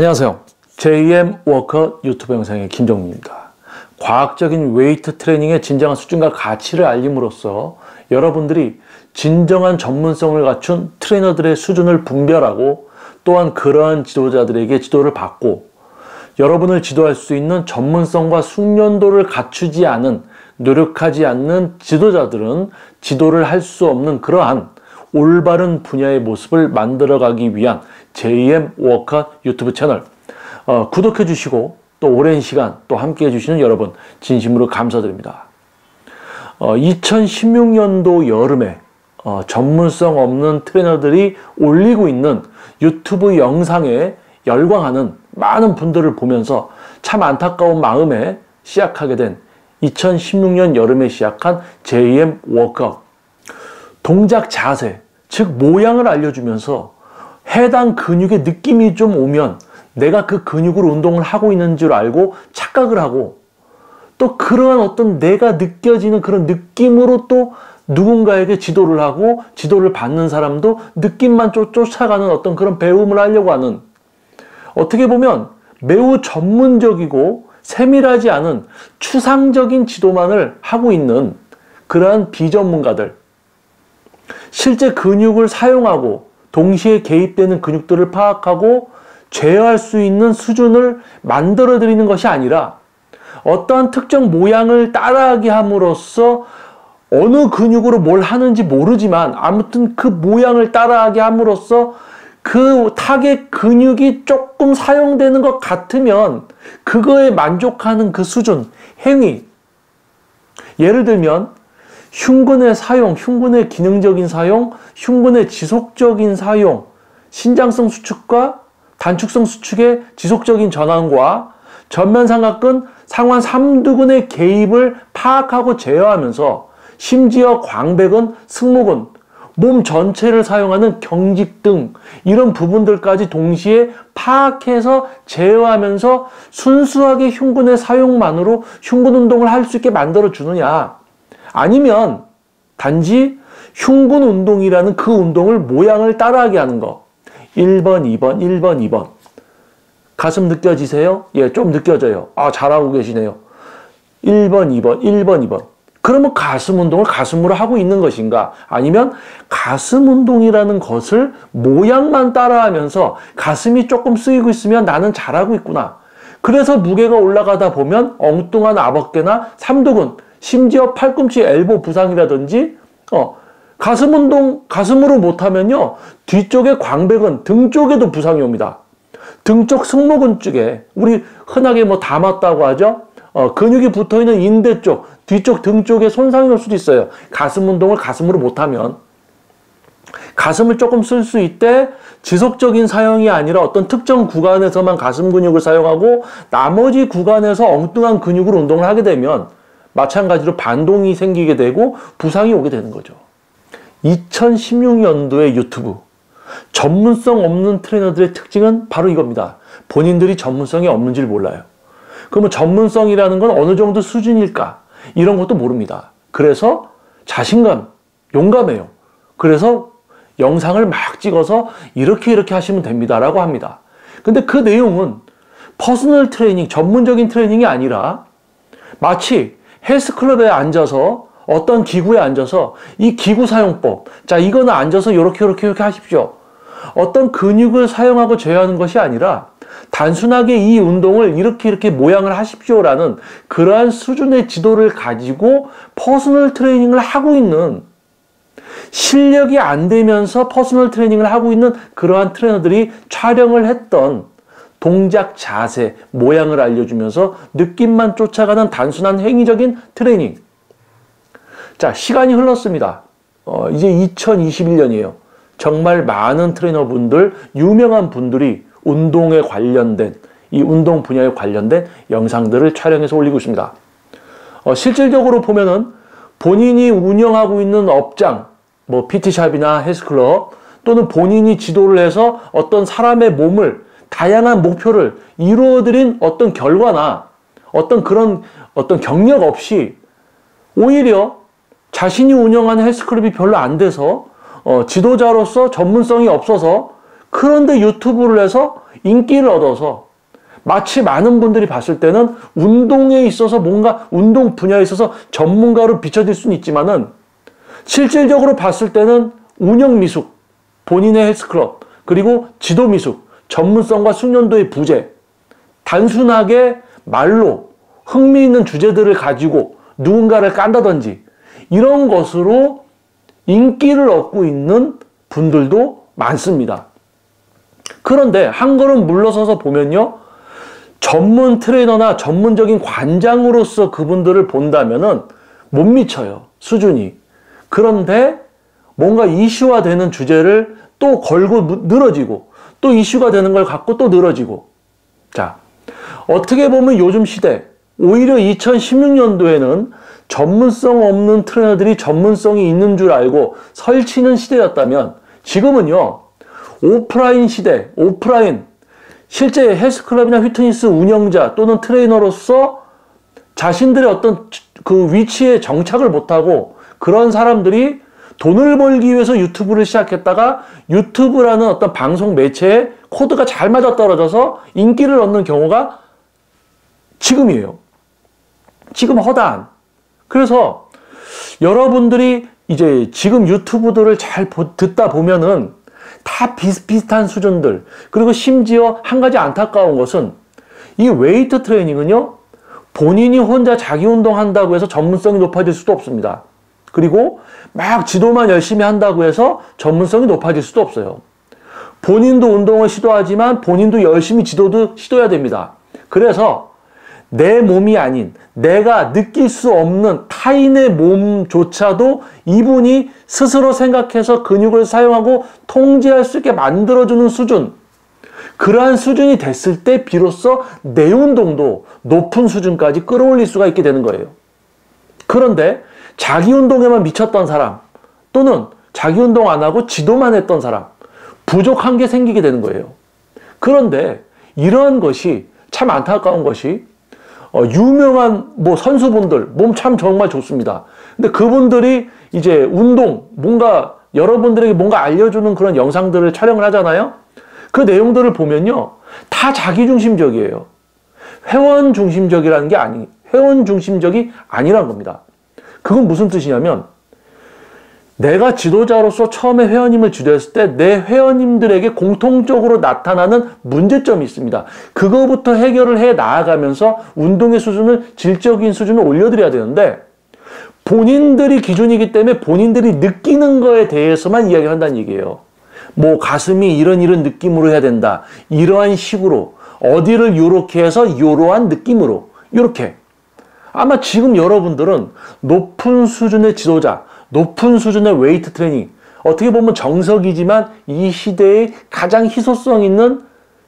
안녕하세요. JM 워커 유튜브 영상의 김정민입니다. 과학적인 웨이트 트레이닝의 진정한 수준과 가치를 알림으로써 여러분들이 진정한 전문성을 갖춘 트레이너들의 수준을 분별하고 또한 그러한 지도자들에게 지도를 받고 여러분을 지도할 수 있는 전문성과 숙련도를 갖추지 않은, 노력하지 않는 지도자들은 지도를 할 수 없는 그러한 올바른 분야의 모습을 만들어가기 위한 JM 워커 유튜브 채널 구독해 주시고 또 오랜 시간 또 함께 해주시는 여러분 진심으로 감사드립니다. 2016년도 여름에 전문성 없는 트레이너들이 올리고 있는 유튜브 영상에 열광하는 많은 분들을 보면서 참 안타까운 마음에 시작하게 된 2016년 여름에 시작한 JM 워크아웃. 동작 자세, 즉 모양을 알려주면서 해당 근육의 느낌이 좀 오면 내가 그 근육으로 운동을 하고 있는 줄 알고 착각을 하고 또 그러한 어떤 내가 느껴지는 그런 느낌으로 또 누군가에게 지도를 하고 지도를 받는 사람도 느낌만 쫓아가는 어떤 그런 배움을 하려고 하는, 어떻게 보면 매우 전문적이고 세밀하지 않은 추상적인 지도만을 하고 있는 그러한 비전문가들, 실제 근육을 사용하고 동시에 개입되는 근육들을 파악하고 제어할 수 있는 수준을 만들어 드리는 것이 아니라 어떠한 특정 모양을 따라하게 함으로써 어느 근육으로 뭘 하는지 모르지만 아무튼 그 모양을 따라하게 함으로써 그 타겟 근육이 조금 사용되는 것 같으면 그거에 만족하는 그 수준, 행위. 예를 들면 흉근의 사용, 흉근의 기능적인 사용, 흉근의 지속적인 사용, 신장성 수축과 단축성 수축의 지속적인 전환과 전면삼각근, 상완 삼두근의 개입을 파악하고 제어하면서 심지어 광배근, 승모근, 몸 전체를 사용하는 경직 등 이런 부분들까지 동시에 파악해서 제어하면서 순수하게 흉근의 사용만으로 흉근 운동을 할 수 있게 만들어 주느냐, 아니면 단지 흉근 운동이라는 그 운동을 모양을 따라하게 하는 거. 1번, 2번, 1번, 2번. 가슴 느껴지세요? 예, 좀 느껴져요. 아, 잘하고 계시네요. 1번, 2번, 1번, 2번. 그러면 가슴 운동을 가슴으로 하고 있는 것인가? 아니면 가슴 운동이라는 것을 모양만 따라하면서 가슴이 조금 쓰이고 있으면 나는 잘하고 있구나. 그래서 무게가 올라가다 보면 엉뚱한 아버개나 삼두근, 심지어 팔꿈치 엘보 부상이라든지 가슴 운동 가슴으로 못하면요 뒤쪽에 광배근, 등 쪽에도 부상이 옵니다. 등 쪽 승모근 쪽에 우리 흔하게 뭐 담았다고 하죠. 근육이 붙어있는 인대 쪽, 뒤쪽 등 쪽에 손상이 올 수도 있어요. 가슴 운동을 가슴으로 못하면. 가슴을 조금 쓸 수 있대 지속적인 사용이 아니라 어떤 특정 구간에서만 가슴 근육을 사용하고 나머지 구간에서 엉뚱한 근육으로 운동을 하게 되면 마찬가지로 반동이 생기게 되고 부상이 오게 되는 거죠. 2016년도의 유튜브, 전문성 없는 트레이너들의 특징은 바로 이겁니다. 본인들이 전문성이 없는 줄 몰라요. 그러면 전문성이라는 건 어느 정도 수준일까? 이런 것도 모릅니다. 그래서 자신감, 용감해요. 그래서 영상을 막 찍어서 이렇게 하시면 됩니다 라고 합니다. 근데 그 내용은 퍼스널 트레이닝, 전문적인 트레이닝이 아니라 마치 헬스클럽에 앉아서 어떤 기구에 앉아서 이 기구 사용법, 자 이거는 앉아서 이렇게 하십시오. 어떤 근육을 사용하고 제어하는 것이 아니라 단순하게 이 운동을 이렇게 모양을 하십시오라는 그러한 수준의 지도를 가지고 퍼스널 트레이닝을 하고 있는, 실력이 안 되면서 퍼스널 트레이닝을 하고 있는 그러한 트레이너들이 촬영을 했던 동작, 자세, 모양을 알려주면서 느낌만 쫓아가는 단순한 행위적인 트레이닝. 자, 시간이 흘렀습니다. 이제 2021년이에요. 정말 많은 트레이너분들, 유명한 분들이 운동에 관련된, 이 운동 분야에 관련된 영상들을 촬영해서 올리고 있습니다. 실질적으로 보면은 본인이 운영하고 있는 업장, 뭐 PT샵이나 헬스클럽, 또는 본인이 지도를 해서 어떤 사람의 몸을, 다양한 목표를 이루어드린 어떤 결과나 어떤 그런 경력 없이 오히려 자신이 운영하는 헬스클럽이 별로 안 돼서 지도자로서 전문성이 없어서 그런데 유튜브를 해서 인기를 얻어서 마치 많은 분들이 봤을 때는 운동에 있어서 뭔가 운동 분야에 있어서 전문가로 비춰질 수는 있지만은 실질적으로 봤을 때는 운영 미숙, 본인의 헬스클럽, 그리고 지도 미숙, 전문성과 숙련도의 부재, 단순하게 말로 흥미있는 주제들을 가지고 누군가를 깐다든지 이런 것으로 인기를 얻고 있는 분들도 많습니다. 그런데 한 걸음 물러서서 보면요, 전문 트레이너나 전문적인 관장으로서 그분들을 본다면은 못 미쳐요, 수준이. 그런데 뭔가 이슈화되는 주제를 또 걸고 늘어지고 또 이슈가 되는 걸 갖고 또 늘어지고. 자, 어떻게 보면 요즘 시대, 오히려 2016년도에는 전문성 없는 트레이너들이 전문성이 있는 줄 알고 설치는 시대였다면 지금은요, 오프라인 시대, 오프라인, 실제 헬스클럽이나 휘트니스 운영자 또는 트레이너로서 자신들의 어떤 그 위치에 정착을 못하고 그런 사람들이 돈을 벌기 위해서 유튜브를 시작했다가 유튜브라는 어떤 방송 매체에 코드가 잘 맞아떨어져서 인기를 얻는 경우가 지금이에요. 지금 허다한. 그래서 여러분들이 이제 지금 유튜브들을 잘 듣다 보면은 다 비슷비슷한 수준들, 그리고 심지어 한 가지 안타까운 것은 이 웨이트 트레이닝은요, 본인이 혼자 자기 운동한다고 해서 전문성이 높아질 수도 없습니다. 그리고 막 지도만 열심히 한다고 해서 전문성이 높아질 수도 없어요. 본인도 운동을 시도하지만 본인도 열심히 지도도 시도해야 됩니다. 그래서 내 몸이 아닌, 내가 느낄 수 없는 타인의 몸조차도 이분이 스스로 생각해서 근육을 사용하고 통제할 수 있게 만들어주는 수준, 그러한 수준이 됐을 때 비로소 내 운동도 높은 수준까지 끌어올릴 수가 있게 되는 거예요. 그런데 자기 운동에만 미쳤던 사람, 또는 자기 운동 안 하고 지도만 했던 사람, 부족한 게 생기게 되는 거예요. 그런데 이러한 것이 참 안타까운 것이 유명한 선수분들, 몸 참 정말 좋습니다. 근데 그분들이 이제 운동, 뭔가 여러분들에게 뭔가 알려주는 그런 영상들을 촬영을 하잖아요. 그 내용들을 보면요, 다 자기 중심적이에요. 회원 중심적이라는 게 회원 중심적이 아니란 겁니다. 그건 무슨 뜻이냐면, 내가 지도자로서 처음에 회원님을 지도했을 때 내 회원님들에게 공통적으로 나타나는 문제점이 있습니다. 그거부터 해결을 해 나아가면서 운동의 수준을, 질적인 수준을 올려드려야 되는데, 본인들이 기준이기 때문에 본인들이 느끼는 거에 대해서만 이야기를 한다는 얘기예요. 가슴이 이런 느낌으로 해야 된다, 이러한 식으로, 어디를 요렇게 해서 이러한 느낌으로, 요렇게. 아마 지금 여러분들은 높은 수준의 지도자, 높은 수준의 웨이트 트레이닝, 어떻게 보면 정석이지만 이 시대에 가장 희소성 있는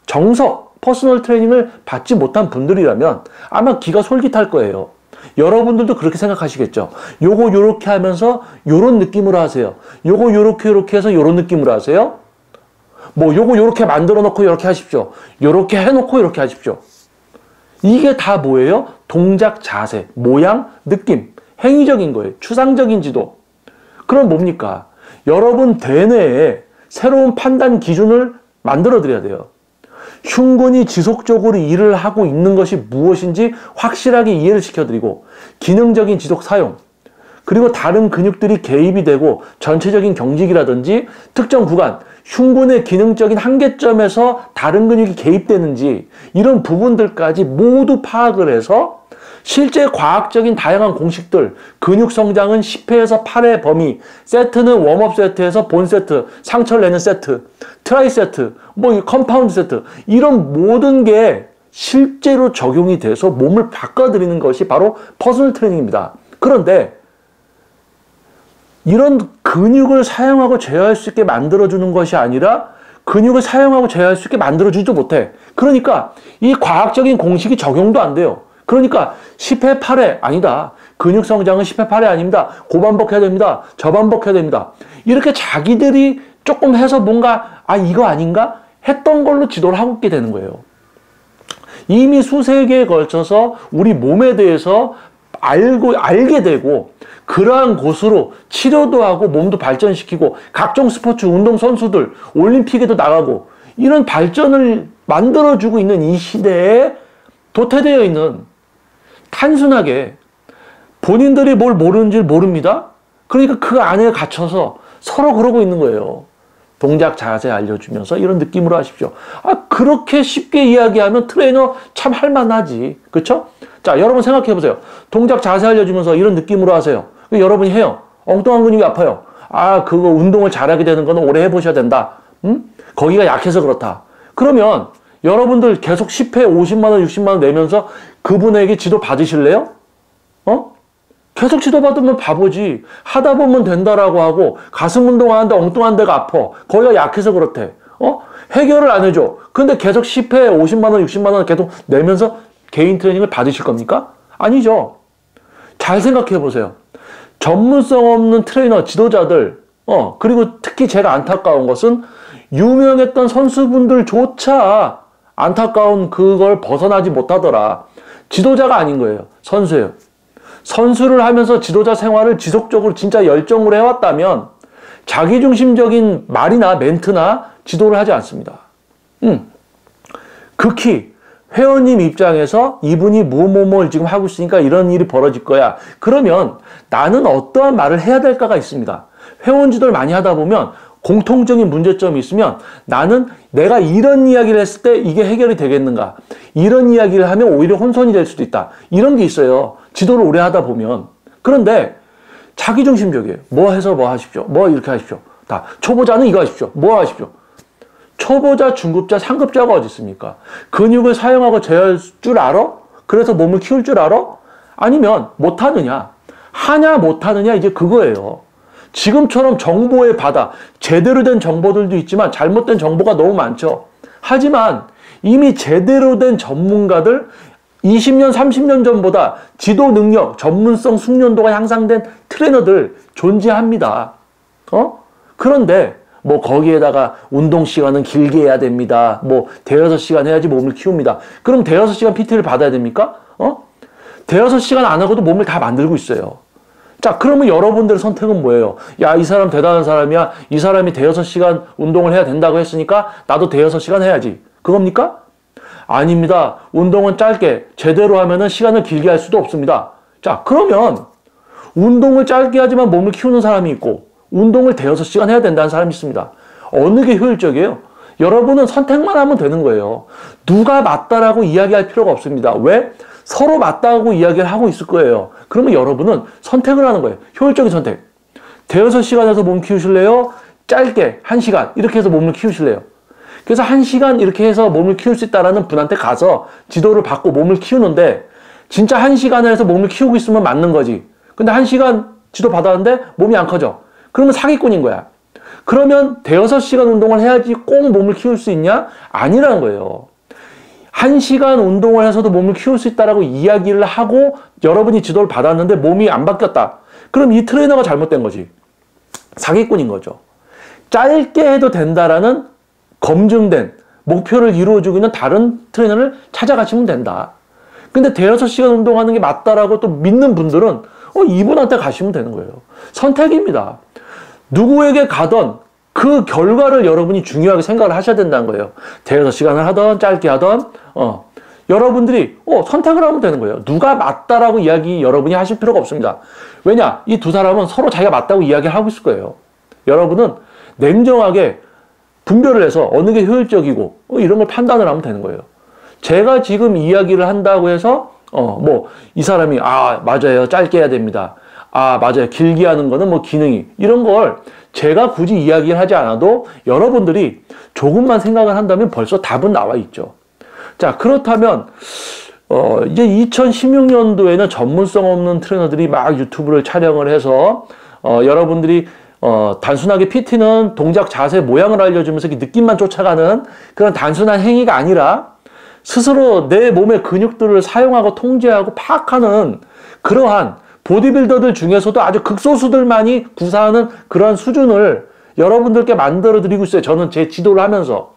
정석, 퍼스널 트레이닝을 받지 못한 분들이라면 아마 기가 솔깃할 거예요. 여러분들도 그렇게 생각하시겠죠. 요거 요렇게 하면서 요런 느낌으로 하세요. 요거 요렇게 해서 요런 느낌으로 하세요. 요거 요렇게 만들어 놓고 요렇게 하십시오. 요렇게 해놓고 요렇게 하십시오. 이게 다 뭐예요? 동작, 자세, 모양, 느낌, 행위적인 거예요. 추상적인 지도. 그럼 뭡니까? 여러분 대뇌에 새로운 판단 기준을 만들어 드려야 돼요. 흉근이 지속적으로 일을 하고 있는 것이 무엇인지 확실하게 이해를 시켜드리고, 기능적인 지속 사용, 그리고 다른 근육들이 개입이 되고 전체적인 경직이라든지 특정 구간, 흉근의 기능적인 한계점에서 다른 근육이 개입되는지 이런 부분들까지 모두 파악을 해서 실제 과학적인 다양한 공식들, 근육 성장은 10회에서 8회 범위, 세트는 웜업 세트에서 본 세트, 상처를 내는 세트, 트라이 세트, 컴파운드 세트, 이런 모든 게 실제로 적용이 돼서 몸을 바꿔드리는 것이 바로 퍼스널 트레이닝입니다. 그런데 이런 근육을 사용하고 제어할 수 있게 만들어주는 것이 아니라 근육을 사용하고 제어할 수 있게 만들어주지도 못해. 그러니까 이 과학적인 공식이 적용도 안 돼요. 그러니까 10회 8회 아니다. 근육 성장은 10회 8회 아닙니다. 고반복해야 됩니다. 저반복해야 됩니다. 이렇게 자기들이 조금 해서 뭔가 이거 아닌가? 했던 걸로 지도를 하고 있게 되는 거예요. 이미 수세 기에 걸쳐서 우리 몸에 대해서 알게 되고 그러한 곳으로 치료도 하고 몸도 발전시키고 각종 스포츠 운동 선수들 올림픽에도 나가고 이런 발전을 만들어주고 있는 이 시대에 도태되어 있는, 단순하게 본인들이 뭘 모르는지 모릅니다. 그러니까 그 안에 갇혀서 서로 그러고 있는 거예요. 동작 자세 알려주면서 이런 느낌으로 하십시오. 그렇게 쉽게 이야기하면 트레이너 참 할만하지. 그쵸? 자, 여러분 생각해 보세요. 동작 자세 알려주면서 이런 느낌으로 하세요. 여러분이 해요. 엉뚱한 근육이 아파요. 그거 운동을 잘하게 되는 건 오래 해보셔야 된다. 거기가 약해서 그렇다. 그러면 여러분들 계속 10회 50만 원, 60만 원 내면서 그분에게 지도 받으실래요? 계속 지도받으면 바보지. 하다 보면 된다라고 하고 가슴 운동하는데 엉뚱한 데가 아파. 거기가 약해서 그렇대. 해결을 안 해줘. 근데 계속 10회 50만 원, 60만 원 계속 내면서 개인 트레이닝을 받으실 겁니까? 아니죠. 잘 생각해 보세요. 전문성 없는 트레이너, 지도자들, 그리고 특히 제가 안타까운 것은 유명했던 선수분들조차 안타까운 그걸 벗어나지 못하더라. 지도자가 아닌 거예요. 선수예요. 선수를 하면서 지도자 생활을 지속적으로 진짜 열정으로 해왔다면 자기중심적인 말이나 멘트나 지도를 하지 않습니다. 극히 회원님 입장에서 이분이 뭐를 지금 하고 있으니까 이런 일이 벌어질 거야. 그러면 나는 어떠한 말을 해야 될까가 있습니다. 회원 지도를 많이 하다 보면 공통적인 문제점이 있으면 나는 내가 이런 이야기를 했을 때 이게 해결이 되겠는가? 이런 이야기를 하면 오히려 혼선이 될 수도 있다. 이런 게 있어요. 지도를 오래 하다 보면. 그런데 자기중심적이에요. 뭐 해서 뭐 하십시오. 뭐 이렇게 하십시오. 다 초보자는 이거 하십시오. 뭐 하십시오. 초보자, 중급자, 상급자가 어디 있습니까? 근육을 사용하고 제어할 줄 알아? 그래서 몸을 키울 줄 알아? 아니면 못하느냐? 하냐 못하느냐 이제 그거예요. 지금처럼 정보의 바다, 제대로 된 정보들도 있지만 잘못된 정보가 너무 많죠. 하지만 이미 제대로 된 전문가들 20년, 30년 전보다 지도 능력, 전문성, 숙련도가 향상된 트레이너들 존재합니다. 그런데 뭐 거기에다가 운동 시간은 길게 해야 됩니다. 뭐 대여섯 시간 해야지 몸을 키웁니다. 그럼 대여섯 시간 PT를 받아야 됩니까? 대여섯 시간 안 하고도 몸을 다 만들고 있어요. 자, 그러면 여러분들의 선택은 뭐예요? 야, 이 사람 대단한 사람이야. 이 사람이 대여섯 시간 운동을 해야 된다고 했으니까 나도 대여섯 시간 해야지. 그겁니까? 아닙니다. 운동은 짧게 제대로 하면은 시간을 길게 할 수도 없습니다. 자, 그러면 운동을 짧게 하지만 몸을 키우는 사람이 있고 운동을 대여섯 시간 해야 된다는 사람이 있습니다. 어느 게 효율적이에요? 여러분은 선택만 하면 되는 거예요. 누가 맞다라고 이야기할 필요가 없습니다. 왜? 서로 맞다고 이야기를 하고 있을 거예요. 그러면 여러분은 선택을 하는 거예요. 효율적인 선택. 대여섯 시간에서 몸 키우실래요? 짧게 1시간 이렇게 해서 몸을 키우실래요? 그래서 1시간 이렇게 해서 몸을 키울 수 있다는 분한테 가서 지도를 받고 몸을 키우는데 진짜 1시간을 해서 몸을 키우고 있으면 맞는 거지. 근데 1시간 지도 받았는데 몸이 안 커져. 그러면 사기꾼인 거야. 그러면 대여섯 시간 운동을 해야지 꼭 몸을 키울 수 있냐? 아니라는 거예요. 1시간 운동을 해서도 몸을 키울 수 있다라고 이야기를 하고 여러분이 지도를 받았는데 몸이 안 바뀌었다. 그럼 이 트레이너가 잘못된 거지. 사기꾼인 거죠. 짧게 해도 된다라는 검증된 목표를 이루어주고 있는 다른 트레이너를 찾아가시면 된다. 근데 대여섯 시간 운동하는 게 맞다라고 또 믿는 분들은 이분한테 가시면 되는 거예요. 선택입니다. 누구에게 가던 그 결과를 여러분이 중요하게 생각을 하셔야 된다는 거예요. 대여섯 시간을 하던 짧게 하던 여러분들이 선택을 하면 되는 거예요. 누가 맞다라고 이야기 여러분이 하실 필요가 없습니다. 왜냐? 이 두 사람은 서로 자기가 맞다고 이야기를 하고 있을 거예요. 여러분은 냉정하게 분별을 해서 어느 게 효율적이고 이런 걸 판단을 하면 되는 거예요. 제가 지금 이야기를 한다고 해서 이 사람이 맞아요. 짧게 해야 됩니다. 맞아요. 길게 하는 거는 뭐 기능이 이런 걸 제가 굳이 이야기를 하지 않아도 여러분들이 조금만 생각을 한다면 벌써 답은 나와 있죠. 자, 그렇다면 이제 2016년도에는 전문성 없는 트레이너들이 막 유튜브를 촬영을 해서 여러분들이 단순하게 PT는 동작, 자세, 모양을 알려주면서 느낌만 쫓아가는 그런 단순한 행위가 아니라 스스로 내 몸의 근육들을 사용하고 통제하고 파악하는 그러한 보디빌더들 중에서도 아주 극소수들만이 구사하는 그런 수준을 여러분들께 만들어 드리고 있어요. 저는 제 지도를 하면서.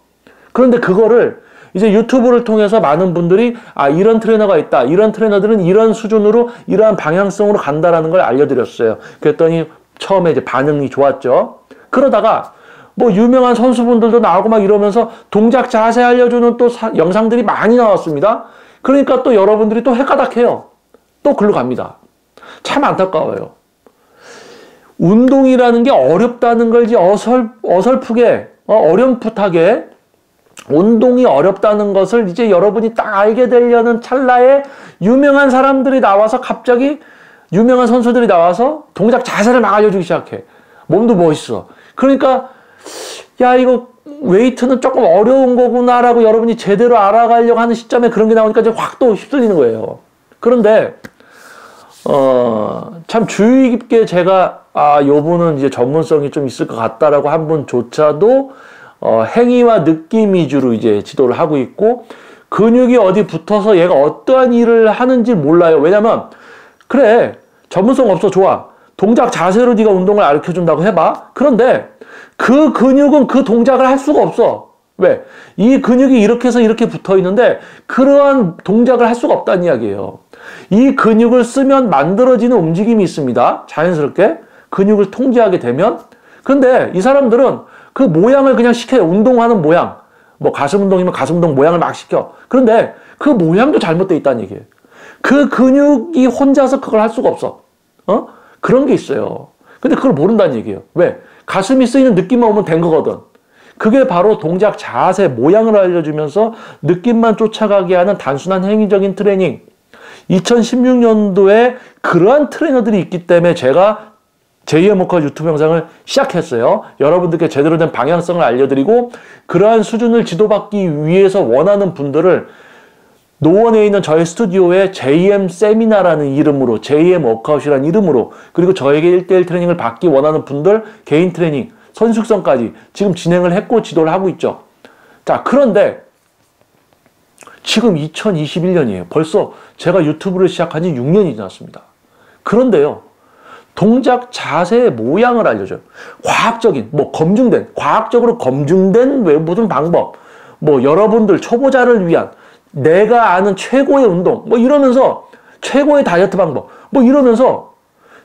그런데 그거를 이제 유튜브를 통해서 많은 분들이 이런 트레이너가 있다. 이런 트레이너들은 이런 수준으로 이러한 방향성으로 간다라는 걸 알려드렸어요. 그랬더니 처음에 이제 반응이 좋았죠. 그러다가 뭐 유명한 선수분들도 나오고 막 이러면서 동작 자세 알려주는 또 영상들이 많이 나왔습니다. 그러니까 또 여러분들이 또 헷가닥해요. 또 글로 갑니다. 참 안타까워요. 운동이라는 게 어렵다는 걸 이제 어설프게, 어렴풋하게 운동이 어렵다는 것을 이제 여러분이 딱 알게 되려는 찰나에 유명한 사람들이 나와서 갑자기 유명한 선수들이 나와서 동작 자세를 막 알려주기 시작해. 몸도 멋있어. 그러니까 야 이거 웨이트는 조금 어려운 거구나라고 여러분이 제대로 알아가려고 하는 시점에 그런 게 나오니까 이제 확 또 휩쓸리는 거예요. 그런데 참 주의 깊게 제가 요분은 이제 전문성이 좀 있을 것 같다라고 한 분조차도 행위와 느낌 위주로 이제 지도를 하고 있고 근육이 어디 붙어서 얘가 어떠한 일을 하는지 몰라요. 왜냐면 그래 전문성 없어 좋아. 동작 자세로 네가 운동을 가르쳐준다고 해봐. 그런데 그 근육은 그 동작을 할 수가 없어. 왜? 이 근육이 이렇게 해서 이렇게 붙어 있는데 그러한 동작을 할 수가 없다는 이야기예요. 이 근육을 쓰면 만들어지는 움직임이 있습니다. 자연스럽게 근육을 통제하게 되면. 근데 이 사람들은 그 모양을 그냥 시켜요. 운동하는 모양. 뭐 가슴 운동이면 가슴 운동 모양을 막 시켜. 그런데 그 모양도 잘못되어 있다는 얘기예요. 그 근육이 혼자서 그걸 할 수가 없어. 그런 게 있어요. 근데 그걸 모른다는 얘기예요. 왜? 가슴이 쓰이는 느낌만 오면 된 거거든. 그게 바로 동작 자세 모양을 알려주면서 느낌만 쫓아가게 하는 단순한 행위적인 트레이닝. 2016년도에 그러한 트레이너들이 있기 때문에 제가 제2의 목화 유튜브 영상을 시작했어요. 여러분들께 제대로 된 방향성을 알려드리고 그러한 수준을 지도받기 위해서 원하는 분들을 노원에 있는 저의 스튜디오에 JM 세미나라는 이름으로 JM 워크아웃이라는 이름으로 그리고 저에게 1대1 트레이닝을 받기 원하는 분들 개인 트레이닝 선숙성까지 지금 진행을 했고 지도를 하고 있죠. 자, 그런데 지금 2021년이에요. 벌써 제가 유튜브를 시작한 지 6년이 지났습니다. 그런데요. 동작 자세의 모양을 알려줘요. 과학적인, 과학적으로 검증된 모든 방법, 여러분들 초보자를 위한 내가 아는 최고의 운동, 이러면서 최고의 다이어트 방법, 이러면서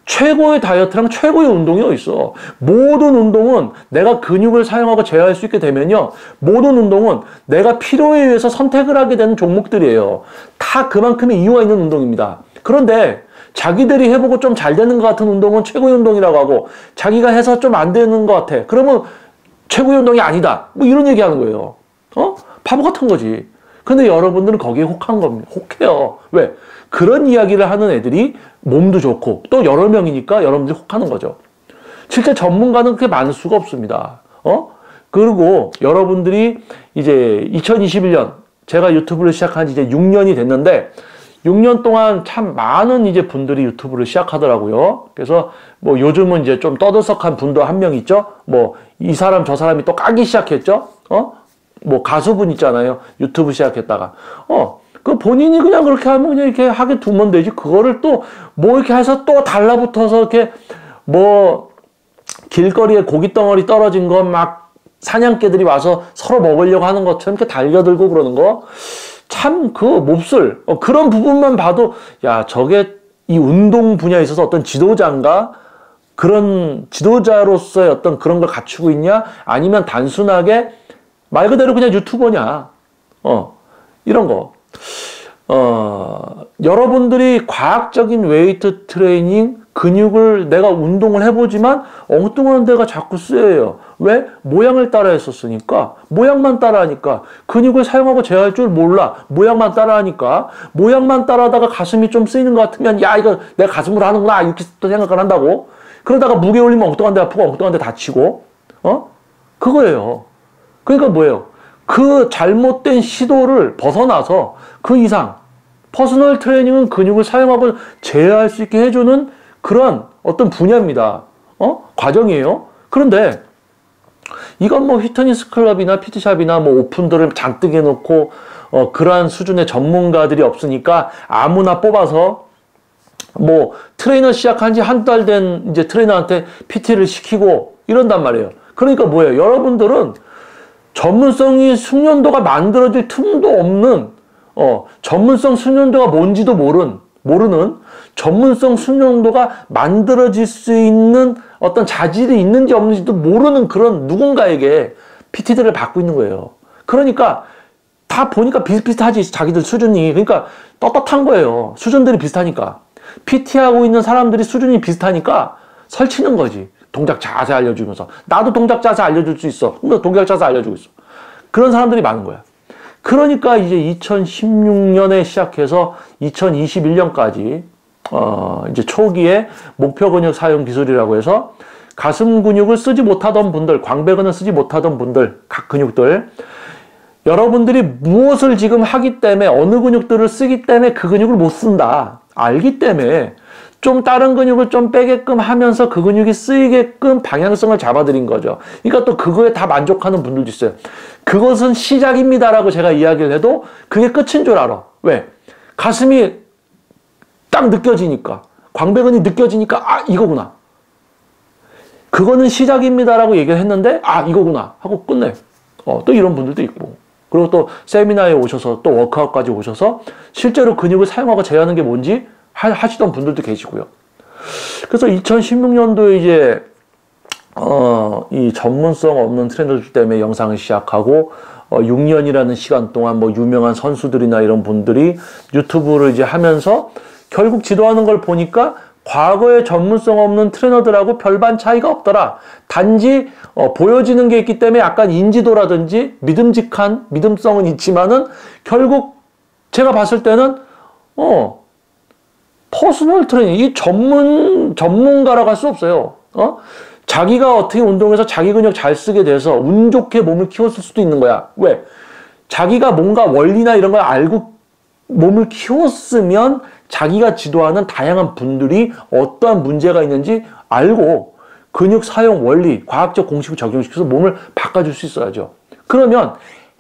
최고의 다이어트랑 최고의 운동이 어딨어. 모든 운동은 내가 근육을 사용하고 제어할 수 있게 되면요. 모든 운동은 내가 필요에 의해서 선택을 하게 되는 종목들이에요. 다 그만큼의 이유가 있는 운동입니다. 그런데 자기들이 해보고 좀 잘 되는 것 같은 운동은 최고의 운동이라고 하고 자기가 해서 좀 안 되는 것 같아. 그러면 최고의 운동이 아니다. 이런 얘기 하는 거예요. 바보 같은 거지. 근데 여러분들은 거기에 혹한 겁니다. 혹해요. 왜? 그런 이야기를 하는 애들이 몸도 좋고 또 여러 명이니까 여러분들이 혹하는 거죠. 실제 전문가는 그렇게 많을 수가 없습니다. 그리고 여러분들이 이제 2021년 제가 유튜브를 시작한 지 이제 6년이 됐는데 6년 동안 참 많은 이제 분들이 유튜브를 시작하더라고요. 그래서 요즘은 이제 좀 떠들썩한 분도 한 명 있죠. 이 사람 저 사람이 또 까기 시작했죠. 가수분 있잖아요. 유튜브 시작했다가. 그 본인이 그냥 그렇게 하면 그냥 이렇게 하게 두면 되지. 그거를 또 이렇게 해서 또 달라붙어서 이렇게 길거리에 고깃덩어리 떨어진 거 막 사냥개들이 와서 서로 먹으려고 하는 것처럼 이렇게 달겨들고 그러는 거. 참 그 몹쓸 그런 부분만 봐도 야 저게 이 운동 분야에 있어서 어떤 지도자인가 그런 지도자로서의 어떤 그런 걸 갖추고 있냐 아니면 단순하게 말 그대로 그냥 유튜버냐 이런 거 여러분들이 과학적인 웨이트 트레이닝 근육을 내가 운동을 해보지만 엉뚱한 데가 자꾸 쓰여요. 왜? 모양을 따라 했었으니까. 모양만 따라하니까. 근육을 사용하고 제어할 줄 몰라. 모양만 따라하니까. 모양만 따라하다가 가슴이 좀 쓰이는 것 같으면 야 이거 내가 가슴으로 하는구나 이렇게 또 생각을 한다고. 그러다가 무게 올리면 엉뚱한 데 아프고 엉뚱한 데 다치고. 그거예요. 그러니까 뭐예요? 그 잘못된 시도를 벗어나서 그 이상 퍼스널 트레이닝은 근육을 사용하고 제어할 수 있게 해주는 그런 어떤 분야입니다. 과정이에요. 그런데 이건 피트니스 클럽이나 피트샵이나 오픈들을 잔뜩 해놓고 그러한 수준의 전문가들이 없으니까 아무나 뽑아서 트레이너 시작한 지 한 달 된 이제 트레이너한테 PT를 시키고 이런단 말이에요. 그러니까 뭐예요? 여러분들은 전문성이 숙련도가 만들어질 틈도 없는 전문성 숙련도가 뭔지도 모르는 전문성 숙련도가 만들어질 수 있는 어떤 자질이 있는지 없는지도 모르는 그런 누군가에게 PT들을 받고 있는 거예요. 그러니까 다 보니까 비슷비슷하지, 자기들 수준이. 그러니까 떳떳한 거예요. 수준들이 비슷하니까. PT하고 있는 사람들이 수준이 비슷하니까 설치는 거지. 동작 자세 알려주면서. 나도 동작 자세 알려줄 수 있어. 너 동작 자세 알려주고 있어. 그런 사람들이 많은 거야. 그러니까 이제 2016년에 시작해서 2021년까지 이제 초기에 목표 근육 사용 기술이라고 해서 가슴 근육을 쓰지 못하던 분들, 광배근을 쓰지 못하던 분들, 각 근육들, 여러분들이 무엇을 지금 하기 때문에 어느 근육들을 쓰기 때문에 그 근육을 못 쓴다 알기 때문에 좀 다른 근육을 좀 빼게끔 하면서 그 근육이 쓰이게끔 방향성을 잡아드린 거죠. 그러니까 또 그거에 다 만족하는 분들도 있어요. 그것은 시작입니다라고 제가 이야기를 해도 그게 끝인 줄 알아. 왜? 가슴이 딱 느껴지니까, 광배근이 느껴지니까 아 이거구나. 그거는 시작입니다라고 얘기를 했는데 아 이거구나 하고 끝내. 또 이런 분들도 있고. 그리고 또 세미나에 오셔서 또 워크아웃까지 오셔서 실제로 근육을 사용하고 제어하는 게 뭔지 하시던 분들도 계시고요. 그래서 2016년도에 이제 이 전문성 없는 트레이너들 때문에 영상을 시작하고 6년이라는 시간 동안 뭐 유명한 선수들이나 이런 분들이 유튜브를 이제 하면서 결국 지도하는 걸 보니까 과거의 전문성 없는 트레이너들하고 별반 차이가 없더라. 단지 보여지는 게 있기 때문에 약간 인지도라든지 믿음직한 믿음성은 있지만은 결국 제가 봤을 때는 퍼스널 트레이닝, 이 전문가라고 할 수 없어요. 자기가 어떻게 운동해서 자기 근육 잘 쓰게 돼서 운 좋게 몸을 키웠을 수도 있는 거야. 왜? 자기가 뭔가 원리나 이런 걸 알고 몸을 키웠으면 자기가 지도하는 다양한 분들이 어떠한 문제가 있는지 알고 근육 사용 원리, 과학적 공식을 적용시켜서 몸을 바꿔줄 수 있어야죠. 그러면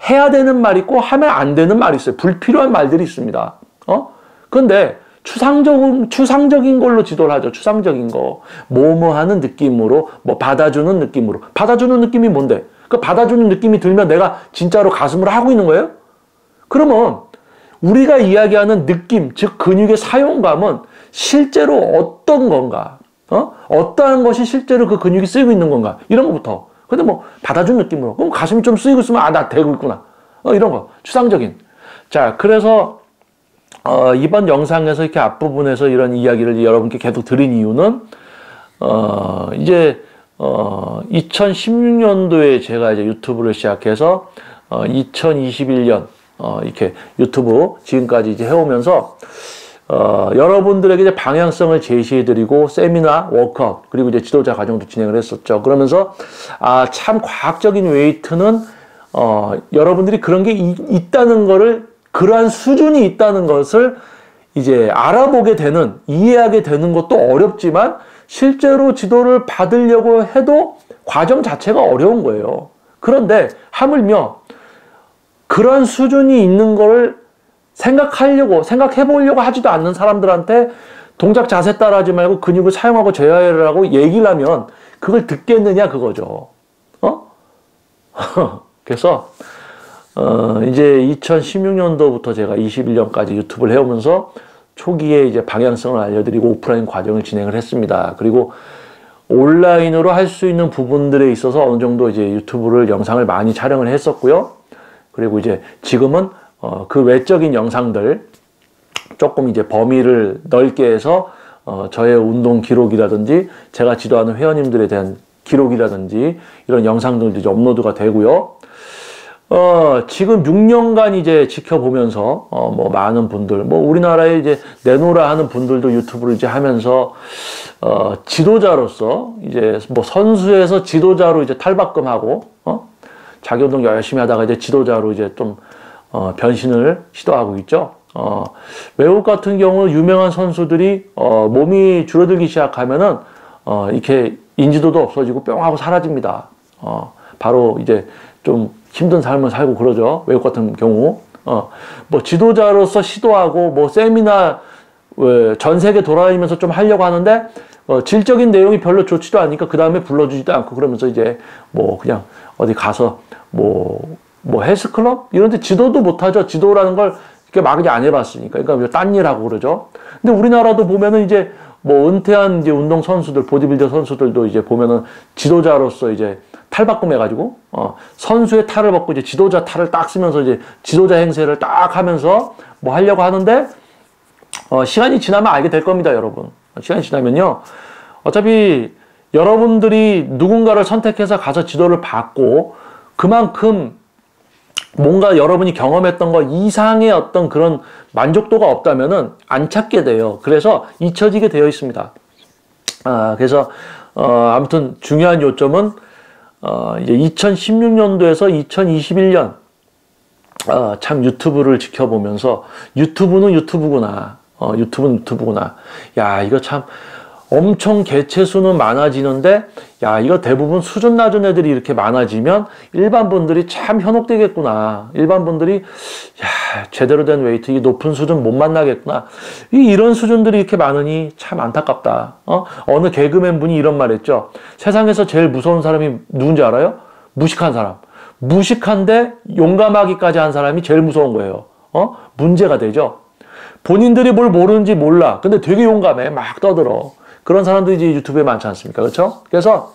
해야 되는 말이 있고 하면 안 되는 말이 있어요. 불필요한 말들이 있습니다. 근데 추상적인 걸로 지도를 하죠. 추상적인 거. 뭐뭐 하는 느낌으로, 뭐 받아주는 느낌으로. 받아주는 느낌이 뭔데? 그 받아주는 느낌이 들면 내가 진짜로 가슴으로 하고 있는 거예요? 그러면 우리가 이야기하는 느낌, 즉 근육의 사용감은 실제로 어떤 건가? 어떠한 것이 실제로 그 근육이 쓰이고 있는 건가? 이런 것부터. 근데 뭐 받아주는 느낌으로. 그럼 가슴이 좀 쓰이고 있으면 아, 나 대고 있구나. 이런 거. 추상적인. 자, 그래서 이번 영상에서 이렇게 앞부분에서 이런 이야기를 여러분께 계속 드린 이유는 이제 2016년도에 제가 이제 유튜브를 시작해서 2021년 이렇게 유튜브 지금까지 이제 해오면서 여러분들에게 이제 방향성을 제시해드리고 세미나, 워크아웃 그리고 이제 지도자 과정도 진행을 했었죠. 그러면서 참 과학적인 웨이트는 여러분들이 그런 게 있다는 거를 그러한 수준이 있다는 것을 이제 알아보게 되는, 이해하게 되는 것도 어렵지만 실제로 지도를 받으려고 해도 과정 자체가 어려운 거예요. 그런데 하물며 그런 수준이 있는 걸 생각해 보려고 하지도 않는 사람들한테 동작 자세 따라하지 말고 근육을 사용하고 제어하라고 얘기를 하면 그걸 듣겠느냐 그거죠. 그래서 이제 2016년도부터 제가 21년까지 유튜브를 해오면서 초기에 이제 방향성을 알려드리고 오프라인 과정을 진행을 했습니다. 그리고 온라인으로 할 수 있는 부분들에 있어서 어느 정도 이제 유튜브를 영상을 많이 촬영을 했었고요. 그리고 이제 지금은 그 외적인 영상들 조금 이제 범위를 넓게 해서 저의 운동 기록이라든지 제가 지도하는 회원님들에 대한 기록이라든지 이런 영상들도 이제 업로드가 되고요. 지금 6년간 이제 지켜보면서, 뭐, 많은 분들, 뭐, 우리나라에 이제 내노라 하는 분들도 유튜브를 이제 하면서, 지도자로서, 이제 뭐, 선수에서 지도자로 이제 탈바꿈하고, 자기 운동 열심히 하다가 이제 지도자로 이제 좀, 변신을 시도하고 있죠. 외국 같은 경우 유명한 선수들이, 몸이 줄어들기 시작하면은, 이렇게 인지도도 없어지고 뿅 하고 사라집니다. 바로 이제 좀, 힘든 삶을 살고 그러죠. 외국 같은 경우. 뭐 지도자로서 시도하고 뭐 세미나 전 세계 돌아다니면서 좀 하려고 하는데 질적인 내용이 별로 좋지도 않으니까 그 다음에 불러주지도 않고 그러면서 이제 뭐 그냥 어디 가서 뭐 헬스클럽 이런 데 지도도 못하죠. 지도라는 걸 이렇게 막 안 해봤으니까. 그러니까 딴 일 하고 그러죠. 근데 우리나라도 보면은 이제 뭐 은퇴한 이제 운동 선수들, 보디빌더 선수들도 이제 보면은 지도자로서 이제 탈바꿈해가지고 선수의 탈을 벗고 이제 지도자 탈을 딱 쓰면서 이제 지도자 행세를 딱 하면서 뭐 하려고 하는데 시간이 지나면 알게 될 겁니다, 여러분. 시간이 지나면요, 어차피 여러분들이 누군가를 선택해서 가서 지도를 받고 그만큼 뭔가 여러분이 경험했던 거 이상의 어떤 그런 만족도가 없다면은 안 찾게 돼요. 그래서 잊혀지게 되어 있습니다. 그래서 아무튼 중요한 요점은 이제 2016년도에서 2021년 참 유튜브를 지켜보면서 유튜브는 유튜브구나. 유튜브는 유튜브구나. 야, 이거 참 엄청 개체 수는 많아지는데, 야, 이거 대부분 수준 낮은 애들이 이렇게 많아지면 일반 분들이 참 현혹되겠구나. 일반 분들이, 야, 제대로 된 웨이트, 이 높은 수준 못 만나겠구나. 이런 수준들이 이렇게 많으니 참 안타깝다. 어느 개그맨 분이 이런 말 했죠. 세상에서 제일 무서운 사람이 누군지 알아요? 무식한 사람. 무식한데 용감하기까지 한 사람이 제일 무서운 거예요. 문제가 되죠. 본인들이 뭘 모르는지 몰라. 근데 되게 용감해. 막 떠들어. 그런 사람들이 이제 유튜브에 많지 않습니까? 그렇죠? 그래서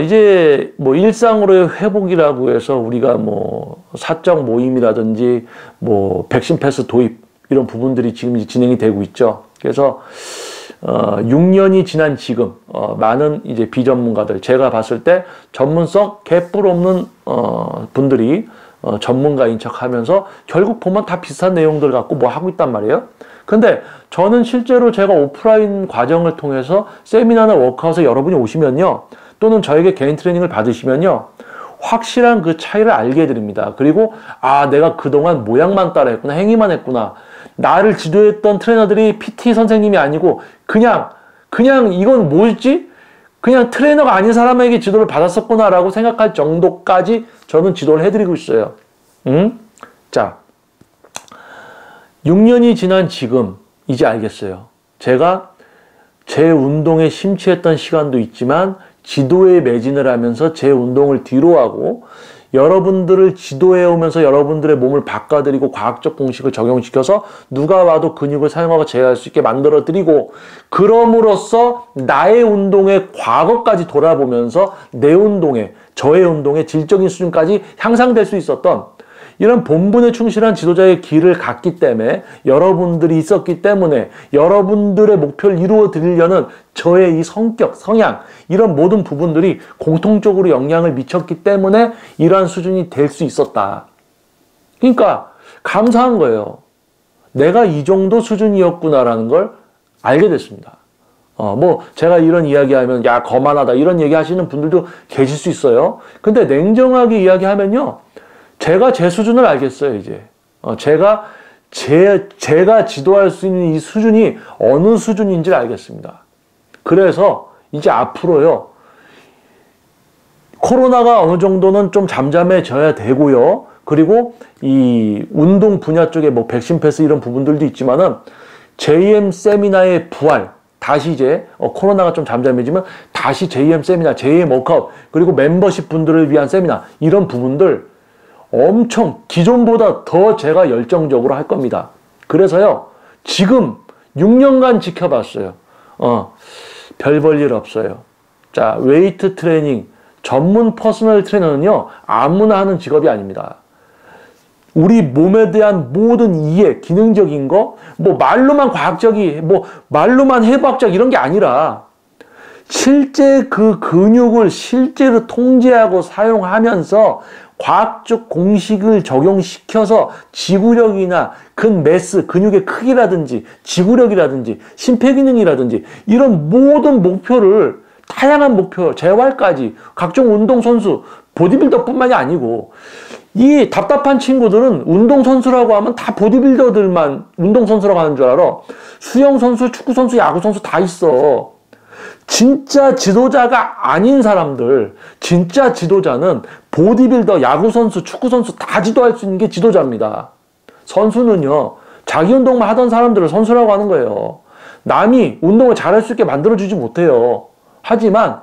이제 뭐 일상으로의 회복이라고 해서 우리가 뭐 사적 모임이라든지 뭐 백신 패스 도입 이런 부분들이 지금 진행이 되고 있죠. 그래서 6년이 지난 지금 많은 이제 비전문가들, 제가 봤을 때 전문성 개뿔 없는 분들이 전문가인 척 하면서 결국 보면 다 비슷한 내용들 갖고 뭐 하고 있단 말이에요. 근데 저는 실제로 제가 오프라인 과정을 통해서 세미나나 워크아웃에 여러분이 오시면요, 또는 저에게 개인 트레이닝을 받으시면요, 확실한 그 차이를 알게 해드립니다. 그리고 내가 그동안 모양만 따라했구나, 행위만 했구나, 나를 지도했던 트레이너들이 PT 선생님이 아니고 그냥 이건 뭐였지? 그냥 트레이너가 아닌 사람에게 지도를 받았었구나라고 생각할 정도까지 저는 지도를 해드리고 있어요. 자, 6년이 지난 지금 이제 알겠어요. 제가 제 운동에 심취했던 시간도 있지만 지도에 매진을 하면서 제 운동을 뒤로 하고 여러분들을 지도해 오면서 여러분들의 몸을 바꿔드리고 과학적 공식을 적용시켜서 누가 와도 근육을 사용하고 제어할 수 있게 만들어드리고, 그럼으로써 나의 운동의 과거까지 돌아보면서 내 운동의, 저의 운동의 질적인 수준까지 향상될 수 있었던 이런 본분에 충실한 지도자의 길을 갔기 때문에, 여러분들이 있었기 때문에 여러분들의 목표를 이루어 드리려는 저의 이 성격, 성향, 이런 모든 부분들이 공통적으로 영향을 미쳤기 때문에 이러한 수준이 될 수 있었다. 그러니까 감사한 거예요. 내가 이 정도 수준이었구나라는 걸 알게 됐습니다. 뭐 제가 이런 이야기하면 야 거만하다 이런 얘기 하시는 분들도 계실 수 있어요. 근데 냉정하게 이야기하면요, 제가 제 수준을 알겠어요, 이제. 제가 지도할 수 있는 이 수준이 어느 수준인지를 알겠습니다. 그래서 이제 앞으로요, 코로나가 어느 정도는 좀 잠잠해져야 되고요. 그리고 이 운동 분야 쪽에 뭐 백신 패스 이런 부분들도 있지만은 JM 세미나의 부활, 다시 이제 코로나가 좀 잠잠해지면 다시 JM 세미나, JM 워크아웃, 그리고 멤버십 분들을 위한 세미나, 이런 부분들 엄청 기존보다 더 제가 열정적으로 할 겁니다. 그래서요, 지금 6년간 지켜봤어요. 별 볼 일 없어요. 자, 웨이트 트레이닝 전문 퍼스널 트레이너는요, 아무나 하는 직업이 아닙니다. 우리 몸에 대한 모든 이해, 기능적인 거, 뭐 말로만 과학적이, 뭐 말로만 해부학적 이런 게 아니라 실제 그 근육을 실제로 통제하고 사용하면서 과학적 공식을 적용시켜서 지구력이나 근매스, 근육의 크기라든지 지구력이라든지 심폐기능이라든지 이런 모든 목표를, 다양한 목표, 재활까지 각종 운동선수, 보디빌더뿐만이 아니고, 이 답답한 친구들은 운동선수라고 하면 다 보디빌더들만 운동선수라고 하는 줄 알아. 수영선수, 축구선수, 야구선수 다 있어. 진짜 지도자가 아닌 사람들, 진짜 지도자는 보디빌더, 야구선수, 축구선수 다 지도할 수 있는 게 지도자입니다. 선수는요, 자기 운동만 하던 사람들을 선수라고 하는 거예요. 남이 운동을 잘할 수 있게 만들어주지 못해요. 하지만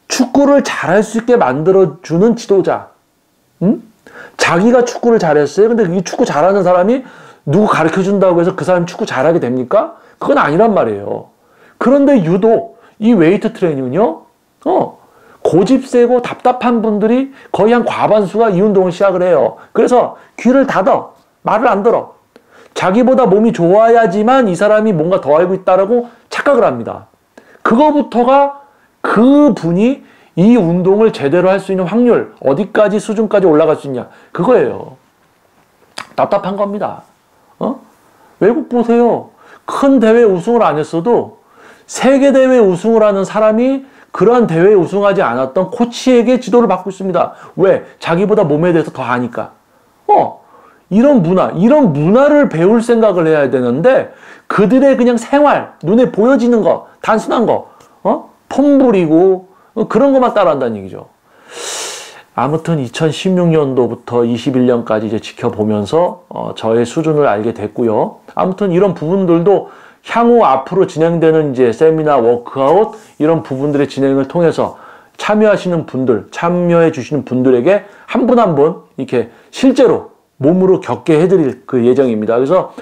축구를 잘할 수 있게 만들어주는 지도자. 자기가 축구를 잘했어요. 근데 이 축구 잘하는 사람이 누구 가르쳐준다고 해서 그 사람이 축구 잘하게 됩니까? 그건 아니란 말이에요. 그런데 유독 이 웨이트 트레이닝은요, 고집 세고 답답한 분들이 거의 한 과반수가 이 운동을 시작을 해요. 그래서 귀를 닫아. 말을 안 들어. 자기보다 몸이 좋아야지만 이 사람이 뭔가 더 알고 있다라고 착각을 합니다. 그거부터가 그 분이 이 운동을 제대로 할 수 있는 확률, 어디까지 수준까지 올라갈 수 있냐. 그거예요. 답답한 겁니다. 외국 보세요. 큰 대회 우승을 안 했어도 세계대회 우승을 하는 사람이 그러한 대회에 우승하지 않았던 코치에게 지도를 받고 있습니다. 왜? 자기보다 몸에 대해서 더 아니까. 이런 문화를 배울 생각을 해야 되는데 그들의 그냥 생활, 눈에 보여지는 거, 단순한 거, 폼 부리고 그런 것만 따라한다는 얘기죠. 아무튼 2016년도부터 21년까지 이제 지켜보면서 저의 수준을 알게 됐고요. 아무튼 이런 부분들도 향후 앞으로 진행되는 이제 세미나, 워크아웃 이런 부분들의 진행을 통해서 참여하시는 분들, 참여해 주시는 분들에게 한 분 한 분 이렇게 실제로 몸으로 겪게 해드릴 그 예정입니다. 그래서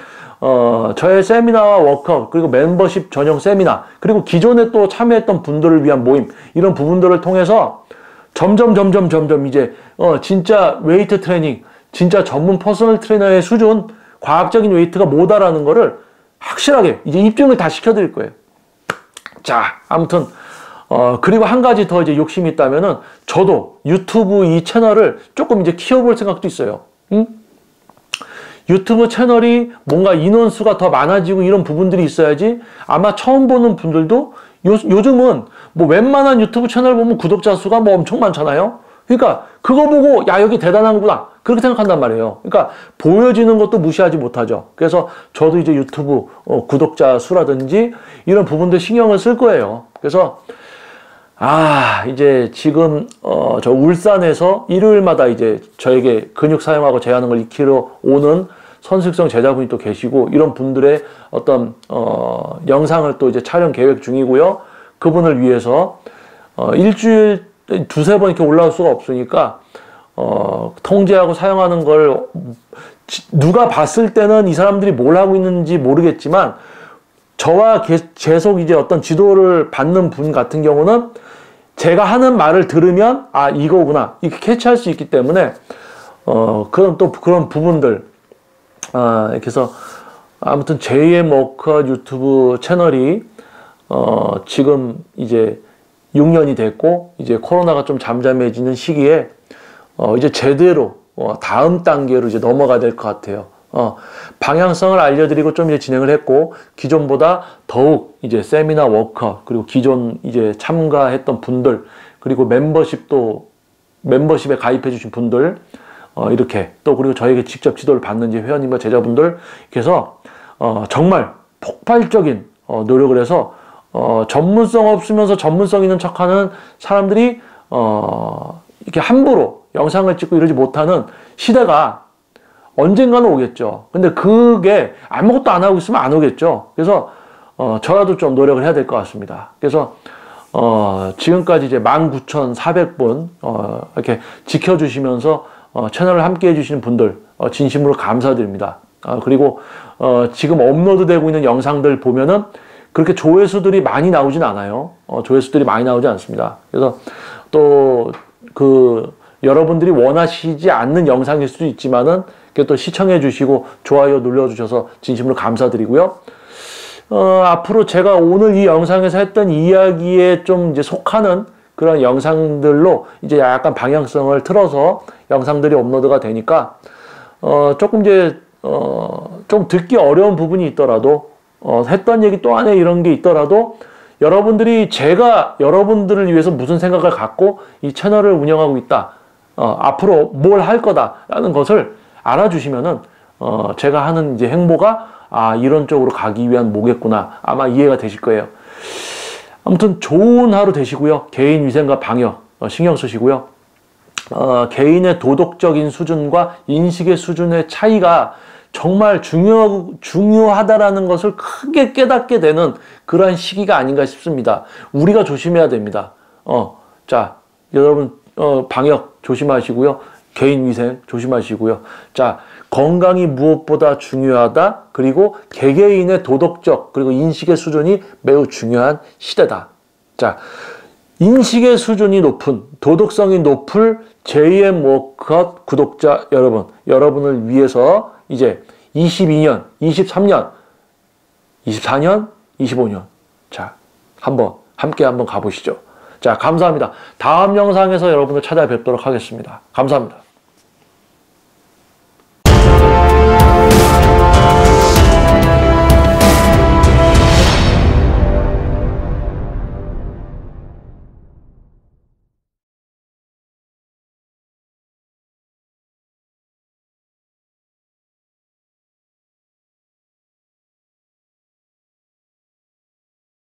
저의 세미나와 워크아웃 그리고 멤버십 전용 세미나 그리고 기존에 또 참여했던 분들을 위한 모임 이런 부분들을 통해서 점점 이제 진짜 웨이트 트레이닝 진짜 전문 퍼스널 트레이너의 수준 과학적인 웨이트가 뭐다라는 거를 확실하게 이제 입증을 다 시켜드릴 거예요. 자, 아무튼 그리고 한 가지 더 이제 욕심이 있다면은 저도 유튜브 이 채널을 조금 이제 키워볼 생각도 있어요. 유튜브 채널이 뭔가 인원수가 더 많아지고 이런 부분들이 있어야지 아마 처음 보는 분들도 요즘은 뭐 웬만한 유튜브 채널 보면 구독자 수가 뭐 엄청 많잖아요. 그러니까 그거 보고 야 여기 대단한구나 그렇게 생각한단 말이에요. 그러니까 보여지는 것도 무시하지 못하죠. 그래서 저도 이제 유튜브 구독자 수라든지 이런 부분들 신경을 쓸 거예요. 그래서 이제 지금 저 울산에서 일요일마다 이제 저에게 근육 사용하고 제하는 걸 익히러 오는 선수육성 제자분이 또 계시고 이런 분들의 어떤 영상을 또 이제 촬영 계획 중이고요. 그분을 위해서 일주일 두세 번 이렇게 올라올 수가 없으니까 통제하고 사용하는 걸 누가 봤을 때는 이 사람들이 뭘 하고 있는지 모르겠지만 저와 계속 이제 어떤 지도를 받는 분 같은 경우는 제가 하는 말을 들으면 이거구나 이렇게 캐치할 수 있기 때문에 그런 부분들 그래서 아무튼 제2의 워크아웃 유튜브 채널이 지금 이제 6년이 됐고 이제 코로나가 좀 잠잠해지는 시기에 이제 제대로 다음 단계로 이제 넘어가야 될 것 같아요. 방향성을 알려드리고 좀 이제 진행을 했고 기존보다 더욱 이제 세미나 워크아웃 그리고 기존 이제 참가했던 분들 그리고 멤버십에 가입해 주신 분들 이렇게 또 그리고 저에게 직접 지도를 받는 이제 회원님과 제자분들 그래서 정말 폭발적인 노력을 해서 전문성 없으면서 전문성 있는 척하는 사람들이 이렇게 함부로 영상을 찍고 이러지 못하는 시대가 언젠가는 오겠죠. 근데 그게 아무것도 안 하고 있으면 안 오겠죠. 그래서 저라도 좀 노력을 해야 될 것 같습니다. 그래서 지금까지 이제 19,400분 이렇게 지켜주시면서 채널을 함께 해주시는 분들 진심으로 감사드립니다. 그리고 지금 업로드되고 있는 영상들 보면은 그렇게 조회수들이 많이 나오진 않아요. 조회수들이 많이 나오지 않습니다. 그래서 또 여러분들이 원하시지 않는 영상일 수도 있지만은 또 시청해 주시고 좋아요 눌러 주셔서 진심으로 감사드리고요. 앞으로 제가 오늘 이 영상에서 했던 이야기에 좀 이제 속하는 그런 영상들로 이제 약간 방향성을 틀어서 영상들이 업로드가 되니까 조금 이제 좀 듣기 어려운 부분이 있더라도 했던 얘기 또 안에 이런 게 있더라도 여러분들이 제가 여러분들을 위해서 무슨 생각을 갖고 이 채널을 운영하고 있다. 앞으로 뭘 할 거다라는 것을 알아주시면은 제가 하는 이제 행보가 이런 쪽으로 가기 위한 뭐겠구나 아마 이해가 되실 거예요. 아무튼 좋은 하루 되시고요. 개인 위생과 방역 신경 쓰시고요. 개인의 도덕적인 수준과 인식의 수준의 차이가 정말 중요하다라는 것을 크게 깨닫게 되는 그러한 시기가 아닌가 싶습니다. 우리가 조심해야 됩니다. 자, 여러분 방역 조심하시고요. 개인 위생 조심하시고요. 자, 건강이 무엇보다 중요하다. 그리고 개개인의 도덕적 그리고 인식의 수준이 매우 중요한 시대다. 자, 인식의 수준이 높은, 도덕성이 높을 JM 워크아웃 구독자 여러분, 여러분을 위해서 이제 22년, 23년, 24년, 25년. 자, 함께 한번 가보시죠. 자, 감사합니다. 다음 영상에서 여러분을 찾아뵙도록 하겠습니다. 감사합니다.